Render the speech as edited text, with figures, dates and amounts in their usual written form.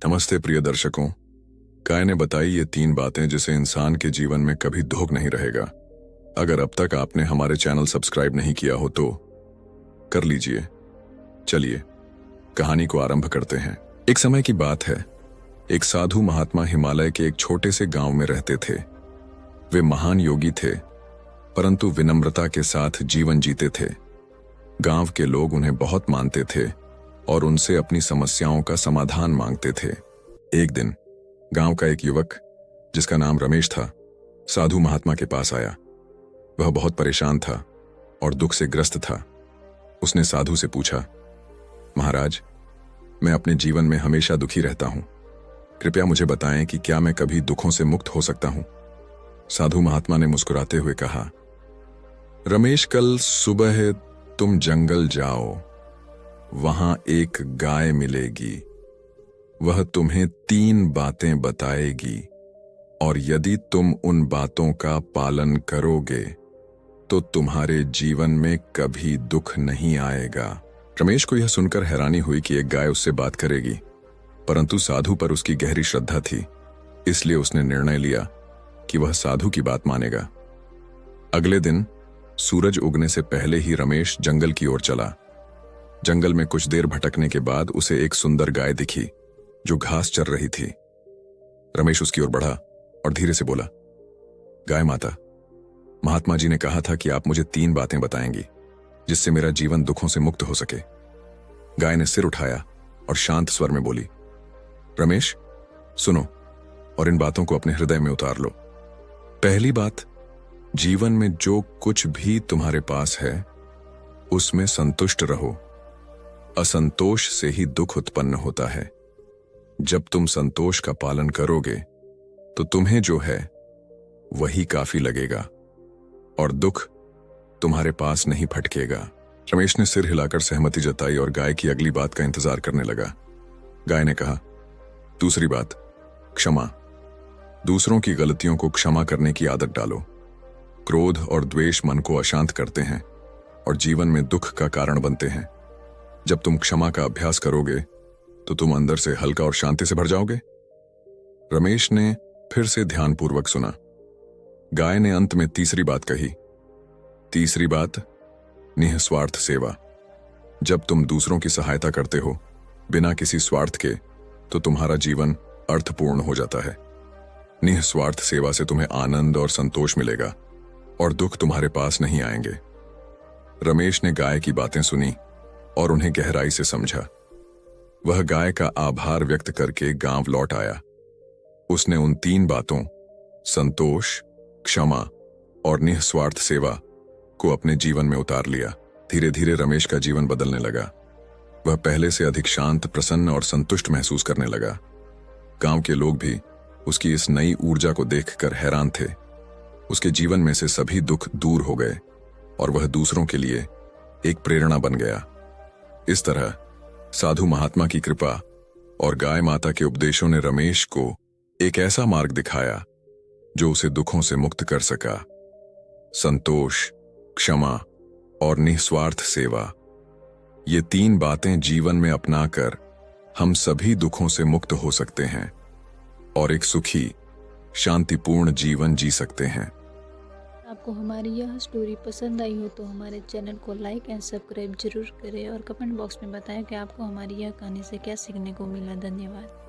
नमस्ते प्रिय दर्शकों। गाय ने बताई ये 3 बातें जिसे इंसान के जीवन में कभी दुख नहीं रहेगा। अगर अब तक आपने हमारे चैनल सब्सक्राइब नहीं किया हो तो कर लीजिए। चलिए कहानी को आरंभ करते हैं। एक समय की बात है, एक साधु महात्मा हिमालय के एक छोटे से गांव में रहते थे। वे महान योगी थे, परंतु विनम्रता के साथ जीवन जीते थे। गांव के लोग उन्हें बहुत मानते थे और उनसे अपनी समस्याओं का समाधान मांगते थे। एक दिन गांव का एक युवक, जिसका नाम रमेश था, साधु महात्मा के पास आया। वह बहुत परेशान था और दुख से ग्रस्त था। उसने साधु से पूछा, महाराज, मैं अपने जीवन में हमेशा दुखी रहता हूं। कृपया मुझे बताएं कि क्या मैं कभी दुखों से मुक्त हो सकता हूं। साधु महात्मा ने मुस्कुराते हुए कहा, रमेश, कल सुबह तुम जंगल जाओ, वहां एक गाय मिलेगी। वह तुम्हें 3 बातें बताएगी और यदि तुम उन बातों का पालन करोगे तो तुम्हारे जीवन में कभी दुख नहीं आएगा। रमेश को यह सुनकर हैरानी हुई कि एक गाय उससे बात करेगी, परंतु साधु पर उसकी गहरी श्रद्धा थी, इसलिए उसने निर्णय लिया कि वह साधु की बात मानेगा। अगले दिन सूरज उगने से पहले ही रमेश जंगल की ओर चला। जंगल में कुछ देर भटकने के बाद उसे एक सुंदर गाय दिखी जो घास चर रही थी। रमेश उसकी ओर बढ़ा और धीरे से बोला, गाय माता, महात्मा जी ने कहा था कि आप मुझे 3 बातें बताएंगी जिससे मेरा जीवन दुखों से मुक्त हो सके। गाय ने सिर उठाया और शांत स्वर में बोली, रमेश, सुनो और इन बातों को अपने हृदय में उतार लो। पहली बात, जीवन में जो कुछ भी तुम्हारे पास है उसमें संतुष्ट रहो। असंतोष से ही दुख उत्पन्न होता है। जब तुम संतोष का पालन करोगे तो तुम्हें जो है वही काफी लगेगा और दुख तुम्हारे पास नहीं फटकेगा। रमेश ने सिर हिलाकर सहमति जताई और गाय की अगली बात का इंतजार करने लगा। गाय ने कहा, दूसरी बात, क्षमा। दूसरों की गलतियों को क्षमा करने की आदत डालो। क्रोध और द्वेष मन को अशांत करते हैं और जीवन में दुख का कारण बनते हैं। जब तुम क्षमा का अभ्यास करोगे तो तुम अंदर से हल्का और शांति से भर जाओगे। रमेश ने फिर से ध्यानपूर्वक सुना। गाय ने अंत में तीसरी बात कही। तीसरी बात, निस्वार्थ सेवा। जब तुम दूसरों की सहायता करते हो बिना किसी स्वार्थ के तो तुम्हारा जीवन अर्थपूर्ण हो जाता है। निस्वार्थ सेवा से तुम्हें आनंद और संतोष मिलेगा और दुख तुम्हारे पास नहीं आएंगे। रमेश ने गाय की बातें सुनी और उन्हें गहराई से समझा। वह गाय का आभार व्यक्त करके गांव लौट आया। उसने उन 3 बातों, संतोष, क्षमा और निस्वार्थ सेवा को अपने जीवन में उतार लिया। धीरे धीरे रमेश का जीवन बदलने लगा। वह पहले से अधिक शांत, प्रसन्न और संतुष्ट महसूस करने लगा। गांव के लोग भी उसकी इस नई ऊर्जा को देखकर हैरान थे। उसके जीवन में से सभी दुख दूर हो गए और वह दूसरों के लिए एक प्रेरणा बन गया। इस तरह साधु महात्मा की कृपा और गाय माता के उपदेशों ने रमेश को एक ऐसा मार्ग दिखाया जो उसे दुखों से मुक्त कर सका। संतोष, क्षमा और निस्वार्थ सेवा, ये 3 बातें जीवन में अपनाकर हम सभी दुखों से मुक्त हो सकते हैं और एक सुखी, शांतिपूर्ण जीवन जी सकते हैं। आपको हमारी यह स्टोरी पसंद आई हो तो हमारे चैनल को लाइक एंड सब्सक्राइब जरूर करें और कमेंट बॉक्स में बताएं कि आपको हमारी यह कहानी से क्या सीखने को मिला। धन्यवाद।